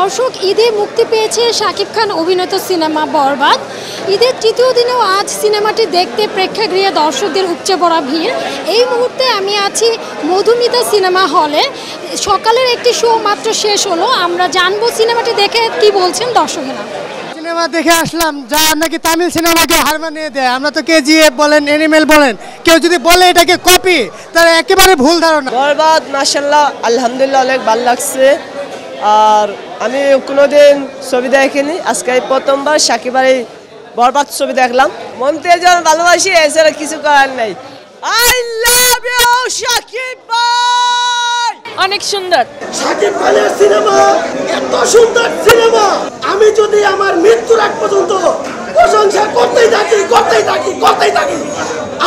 দর্শক, ঈদে মুক্তি পেয়েছে শাকিব খান অভিনীত সিনেমা বরবাদ। ঈদের তৃতীয় দিনেও আজ সিনেমাটি দেখতে প্রেক্ষাগৃহে দর্শকদের উপচে পড়া ভিড়। এই মুহূর্তে আমি আছি মধুমিতা সিনেমা হলে। সকালের একটি শো মাত্র শেষ হলো। আমরা জানবো সিনেমাটি দেখে কি বলছেন দর্শকেরা। সিনেমা দেখে আসলাম, যা নাকি তামিল সিনেমাকে হার মানিয়ে দেয়। আমরা তো কেজিএফ বলেন, এনিমেল বলেন, কেউ যদি বলে এটাকে কপি, তাহলে একেবারে ভুল ধারণা। বরবাদ মাশাআল্লাহ আলহামদুলিল্লাহ অনেক ভালো লাগছে। আর আমি কোনোদিন ছবি দেখিনি, আজকে প্রথমবার শাকিবের এই বরবাদ ছবি দেখলাম। মন থেকে যখন ভালোবাসি, এছাড়া কিছু করার নাই। আই লাভ ইউ শাকিব ভাই। অনেক সুন্দর। শাকিব খানের সিনেমা এত সুন্দর সিনেমা, আমি যদি আমার মৃত্যুর আগ পর্যন্ত প্রশংসা করতেই থাকি,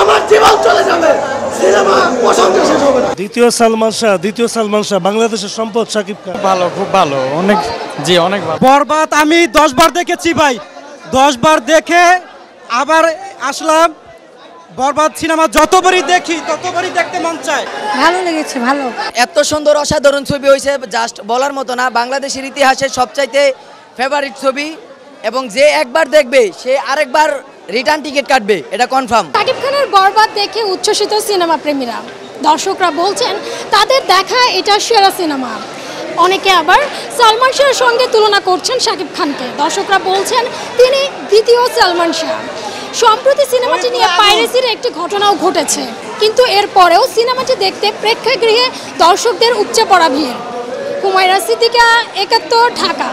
আমার জীবন চলে যাবে, সিনেমা প্রশংসা শেষ হবে না। দ্বিতীয় সালমান শাহ বাংলাদেশের সম্পদ শাকিব খান। ভালো, খুব ভালো, অনেক অনেক ভালো। বরবাদ আমি 10 বার দেখেছি ভাই, 10 বার দেখে আবার আসলাম। বরবাদ সিনেমা যতবারই দেখি ততবারই দেখতে মন চায়। ভালো লেগেছে, ভালো। এত সুন্দর অসাধারণ ছবি হয়েছে, জাস্ট বলার মতো না। বাংলাদেশের ইতিহাসে সবচাইতে ফেভারিট ছবি, এবং যে একবার দেখবে সে আরেকবার রিটার্ন টিকিট কাটবে, এটা কনফার্ম। শাকিব খানের বরবাদ দেখে উচ্ছ্বসিত সিনেমা প্রেমীরা। দর্শকরা বলছেন তাদের দেখা এটা সেরা সিনেমা। অনেকে আবার সালমান শাহের সঙ্গে তুলনা করছেন শাকিব খানকে। দর্শকরা বলছেন তিনি দ্বিতীয় সালমান শাহ। সম্প্রতি সিনেমাটি নিয়ে পাইরেসির একটি ঘটনাও ঘটেছে, কিন্তু এরপরেও সিনেমাটি দেখতে প্রেক্ষাগৃহে দর্শকদের উপচে পড়া ভিড়। হুমায়রা সিদ্দিকা, ৭১, ঢাকা।